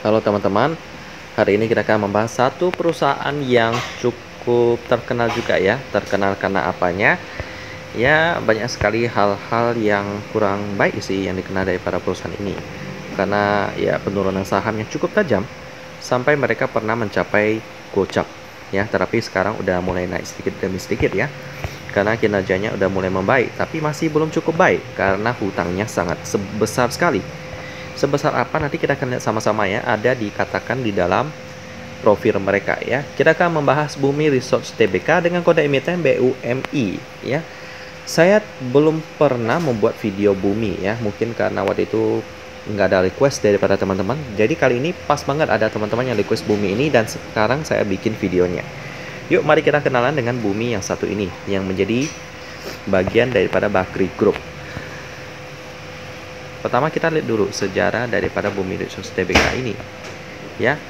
Halo teman-teman, hari ini kita akan membahas satu perusahaan yang cukup terkenal juga ya. Terkenal karena apanya? Ya, banyak sekali hal-hal yang kurang baik sih yang dikenal dari para perusahaan ini. Karena ya penurunan saham yang cukup tajam sampai mereka pernah mencapai gocap ya, tetapi sekarang udah mulai naik sedikit demi sedikit ya. Karena kinerjanya udah mulai membaik, tapi masih belum cukup baik karena hutangnya sangat besar sekali. Sebesar apa nanti kita akan lihat sama-sama ya, ada dikatakan di dalam profil mereka ya. Kita akan membahas Bumi Resource Tbk dengan kode emiten BUMI ya. Saya belum pernah membuat video Bumi ya, mungkin karena waktu itu nggak ada request daripada teman-teman. Jadi kali ini pas banget ada teman-teman yang request Bumi ini dan sekarang saya bikin videonya. Yuk mari kita kenalan dengan Bumi yang satu ini yang menjadi bagian daripada Bakri Group. Pertama kita lihat dulu sejarah daripada Bumi Resource Tbk ini ya.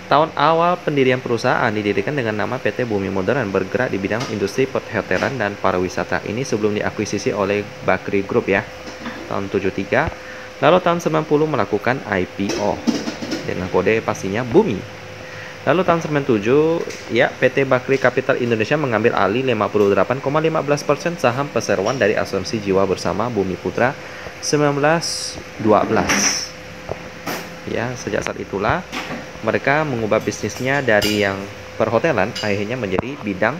Tahun awal pendirian perusahaan didirikan dengan nama PT Bumi Modern, bergerak di bidang industri perhotelan dan pariwisata. Ini sebelum diakuisisi oleh Bakri Group ya, tahun 73. Lalu tahun 90 melakukan IPO dengan kode pastinya Bumi. Lalu tahun 97 ya, PT Bakri Capital Indonesia mengambil alih 58,15% saham perseroan dari asuransi jiwa bersama Bumi Putra 1912. Ya, sejak saat itulah mereka mengubah bisnisnya dari yang perhotelan akhirnya menjadi bidang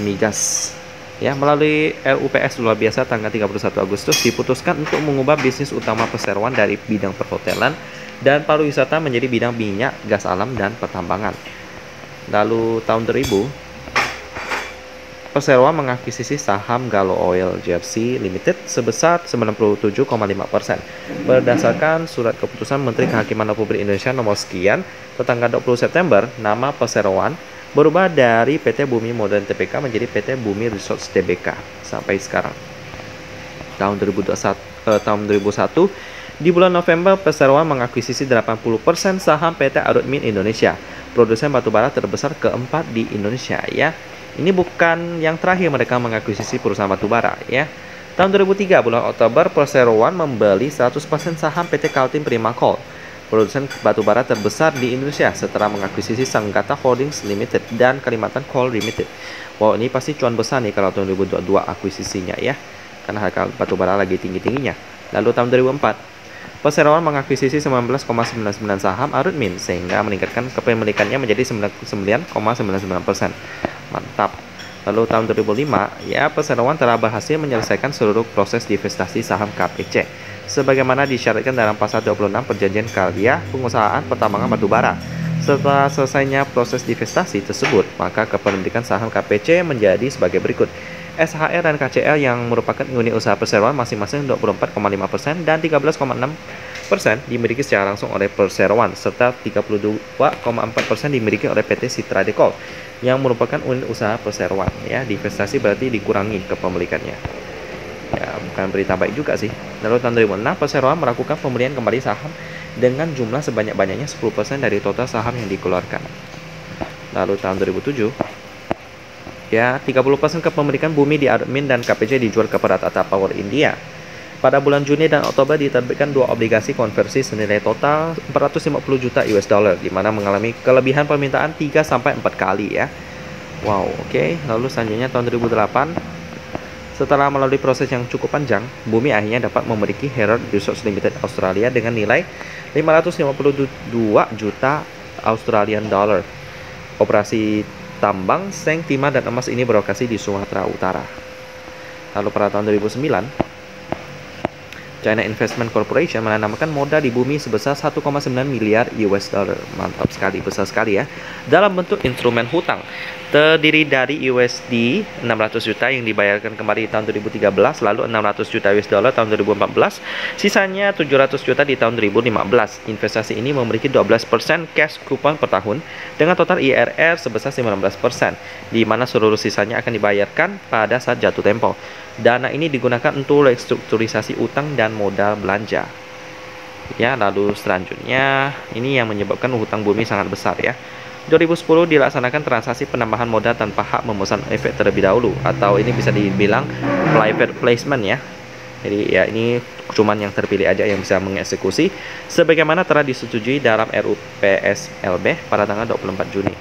migas. Ya, melalui RUPS luar biasa tanggal 31 Agustus diputuskan untuk mengubah bisnis utama perseroan dari bidang perhotelan dan pariwisata menjadi bidang minyak, gas alam dan pertambangan. Lalu tahun 2000 Perseroan mengakuisisi saham Gallo Oil Jersey Limited sebesar 97,5%. Berdasarkan surat keputusan Menteri Kehakiman Republik Indonesia nomor sekian tanggal 20 September, nama Perseroan berubah dari PT Bumi Modern Tbk menjadi PT Bumi Resource Tbk sampai sekarang. Tahun 2001 di bulan November, Perseroan mengakuisisi 80% saham PT Arutmin Indonesia, produsen batubara terbesar keempat di Indonesia ya. Ini bukan yang terakhir mereka mengakuisisi perusahaan batubara ya. Tahun 2003 bulan Oktober, Perseroan membeli 100% saham PT Kaltim Prima Coal, produsen batubara terbesar di Indonesia setelah mengakuisisi Sanggata Holdings Limited dan Kalimantan Coal Limited. Wow, ini pasti cuan besar nih kalau tahun 2022 akuisisinya ya. Karena harga batubara lagi tinggi-tingginya. Lalu tahun 2004 Perseroan mengakuisisi 19,99 saham Arutmin sehingga meningkatkan kepemilikannya menjadi 99,99%. Mantap. Lalu tahun 2005 ya, Perseroan telah berhasil menyelesaikan seluruh proses divestasi saham KPC sebagaimana disyaratkan dalam pasal 26 Perjanjian Karya Pengusahaan Pertambangan Batubara. Setelah selesainya proses divestasi tersebut, maka kepemilikan saham KPC menjadi sebagai berikut. SHR dan KCL yang merupakan unit usaha Perseroan masing-masing 24,5% dan 13,6% dimiliki secara langsung oleh Perseroan, serta 32,4% dimiliki oleh PT Citra Decol yang merupakan unit usaha Perseroan. Ya, divestasi berarti dikurangi kepemilikannya. Ya, bukan berita baik juga sih. Lalu tahun 2006 Perseroan melakukan pembelian kembali saham dengan jumlah sebanyak-banyaknya 10% dari total saham yang dikeluarkan. Lalu tahun 2007 ya, 30% kepemilikan Bumi di Arutmin dan KPC dijual kepada Tata Power India. Pada bulan Juni dan Oktober diterbitkan dua obligasi konversi senilai total 450 juta US dollar, di mana mengalami kelebihan permintaan 3 sampai 4 kali ya. Wow, oke. Lalu selanjutnya tahun 2008, setelah melalui proses yang cukup panjang, Bumi akhirnya dapat memiliki Herald Resources Limited Australia dengan nilai 552 juta Australian dollar. Operasi tambang, seng, timah, dan emas ini berlokasi di Sumatera Utara. Lalu pada tahun 2009, China Investment Corporation menanamkan modal di Bumi sebesar 1,9 miliar US dollar. Mantap sekali, besar sekali ya. Dalam bentuk instrumen hutang. Terdiri dari USD 600 juta yang dibayarkan kembali di tahun 2013, lalu 600 juta US dollar tahun 2014, sisanya 700 juta di tahun 2015. Investasi ini memiliki 12% cash coupon per tahun dengan total IRR sebesar 19%, di mana seluruh sisanya akan dibayarkan pada saat jatuh tempo. Dana ini digunakan untuk restrukturisasi utang dan modal belanja. Ya, lalu selanjutnya ini yang menyebabkan hutang Bumi sangat besar ya. 2010 dilaksanakan transaksi penambahan modal tanpa hak memesan efek terlebih dahulu, atau ini bisa dibilang private placement ya. Jadi ya ini cuman yang terpilih aja yang bisa mengeksekusi sebagaimana telah disetujui dalam RUU PSLB pada tanggal 24 Juni.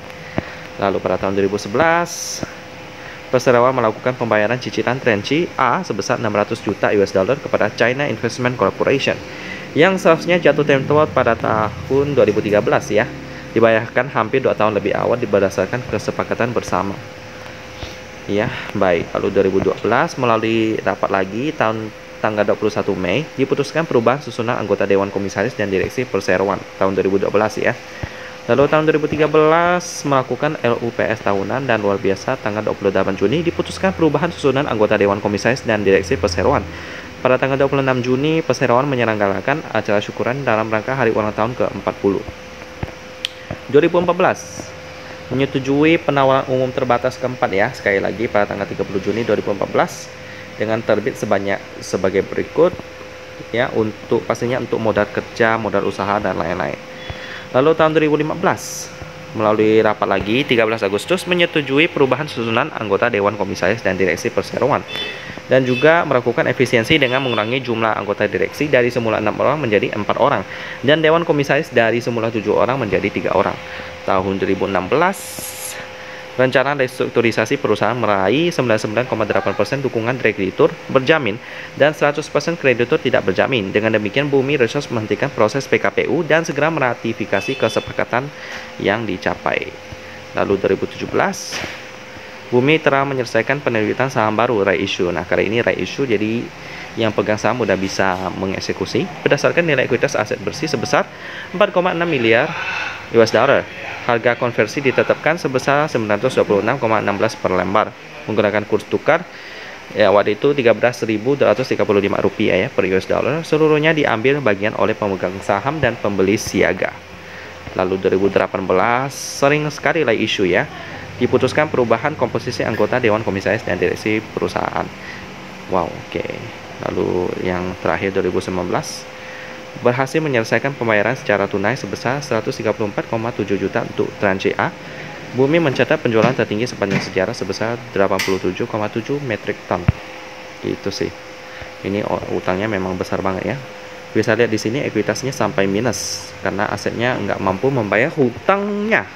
Lalu pada tahun 2011, Perseroan melakukan pembayaran cicilan tranche A sebesar 600 juta US dollar kepada China Investment Corporation yang seharusnya jatuh tempo pada tahun 2013 ya. Dibayarkan hampir 2 tahun lebih awal berdasarkan kesepakatan bersama. Ya, baik. Lalu 2012 melalui rapat lagi tanggal 21 Mei diputuskan perubahan susunan anggota Dewan Komisaris dan Direksi Perseroan tahun 2012 ya. Lalu tahun 2013 melakukan LUPS tahunan dan luar biasa tanggal 28 Juni diputuskan perubahan susunan anggota Dewan Komisaris dan Direksi Perseroan. Pada tanggal 26 Juni, Perseroan menyelenggarakan acara syukuran dalam rangka hari ulang tahun ke-40. 2014 menyetujui penawaran umum terbatas keempat ya, sekali lagi pada tanggal 30 Juni 2014 dengan terbit sebagai berikut ya, untuk pastinya untuk modal kerja, modal usaha dan lain-lain. Lalu tahun 2015 melalui rapat lagi 13 Agustus menyetujui perubahan susunan anggota Dewan Komisaris dan Direksi Perseroan dan juga melakukan efisiensi dengan mengurangi jumlah anggota direksi dari semula 6 orang menjadi 4 orang dan Dewan Komisaris dari semula 7 orang menjadi 3 orang. Tahun 2016 rencana restrukturisasi perusahaan meraih 99,8% dukungan kreditur berjamin dan 100% kreditur tidak berjamin. Dengan demikian, Bumi Resources menghentikan proses PKPU dan segera meratifikasi kesepakatan yang dicapai. Lalu 2017, Bumi telah menyelesaikan penerbitan saham baru right issue. Nah, kali ini right issue jadi yang pegang saham udah bisa mengeksekusi berdasarkan nilai ekuitas aset bersih sebesar 4,6 miliar US dollar. Harga konversi ditetapkan sebesar 926,16 per lembar menggunakan kurs tukar ya waktu itu 13.235 rupiah ya per US dollar. Seluruhnya diambil bagian oleh pemegang saham dan pembeli siaga. Lalu 2018 sering sekali lah isu ya, diputuskan perubahan komposisi anggota Dewan Komisaris dan Direksi perusahaan. Wow, oke. Lalu yang terakhir 2019 berhasil menyelesaikan pembayaran secara tunai sebesar 134,7 juta untuk tranche A. Bumi mencatat penjualan tertinggi sepanjang sejarah sebesar 87,7 metrik ton. Gitu sih. Ini utangnya memang besar banget ya. Bisa lihat di sini ekuitasnya sampai minus karena asetnya nggak mampu membayar hutangnya.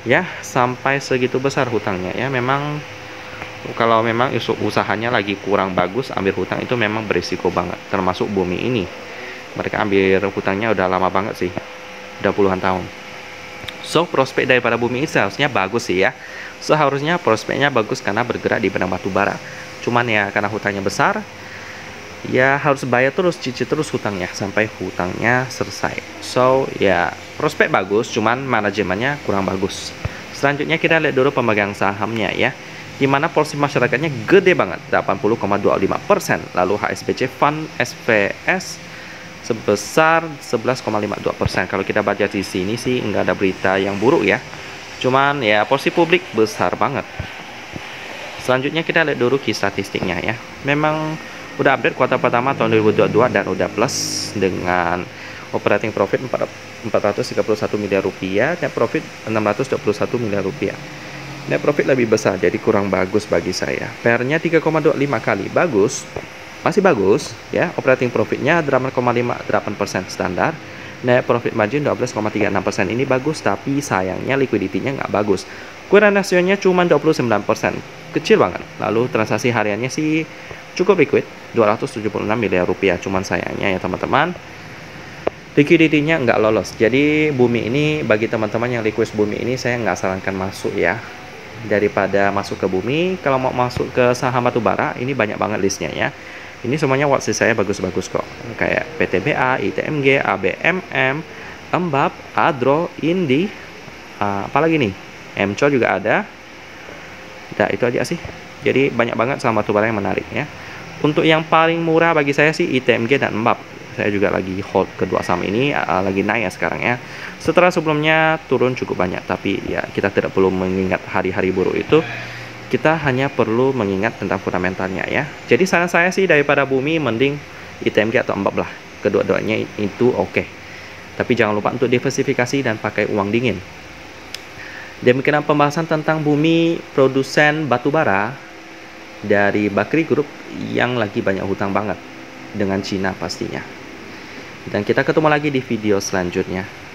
Ya, sampai segitu besar hutangnya ya. Memang kalau memang usahanya lagi kurang bagus, ambil hutang itu memang berisiko banget. Termasuk Bumi ini. Mereka ambil hutangnya udah lama banget sih, udah puluhan tahun. So, prospek daripada Bumi ini seharusnya bagus sih ya. Seharusnya prospeknya bagus karena bergerak di bidang batu bara. Cuman ya karena hutangnya besar, ya harus bayar terus, cicil terus hutangnya sampai hutangnya selesai. So, ya prospek bagus, cuman manajemennya kurang bagus. Selanjutnya kita lihat dulu pemegang sahamnya ya, di mana porsi masyarakatnya gede banget, 80,25%. Lalu HSBC Fund SVS sebesar 11,52%. Kalau kita baca di sini sih nggak ada berita yang buruk ya. Cuman ya porsi publik besar banget. Selanjutnya kita lihat dulu key statistiknya ya. Memang udah update kuartal pertama tahun 2022 dan udah plus dengan operating profit 431 miliar rupiah, net profit 621 miliar rupiah. Net profit lebih besar jadi kurang bagus bagi saya. PR-nya 3,25 kali, bagus. Masih bagus ya, operating profitnya 8,58% standar, net profit margin 12,36%. Ini bagus, tapi sayangnya liquidity-nya nggak bagus. Current ratio-nya cuma 29%, kecil banget. Lalu transaksi hariannya sih cukup liquid, 276 miliar rupiah. Cuman sayangnya ya teman-teman, liquidity-nya nggak lolos. Jadi Bumi ini, bagi teman-teman yang request Bumi ini, saya nggak sarankan masuk ya. Daripada masuk ke Bumi, kalau mau masuk ke saham batubara, ini banyak banget listnya ya. Ini semuanya watch saya bagus-bagus kok. Kayak PTBA, ITMG, ABMM, Embab, Adro, Indi, apalagi nih? MCO juga ada. Nah, itu aja sih. Jadi banyak banget saham batubara yang menarik ya. Untuk yang paling murah bagi saya sih ITMG dan Embab. Saya juga lagi hold kedua saham ini, lagi naik ya sekarang ya. Setelah sebelumnya turun cukup banyak, tapi ya kita tidak perlu mengingat hari-hari buruk itu. Kita hanya perlu mengingat tentang fundamentalnya ya. Jadi saran saya sih daripada Bumi mending ITMG atau Embab lah. Kedua-duanya itu oke. Tapi jangan lupa untuk diversifikasi dan pakai uang dingin. Demikian pembahasan tentang Bumi produsen batubara dari Bakri Group yang lagi banyak hutang banget dengan Cina pastinya. Dan kita ketemu lagi di video selanjutnya.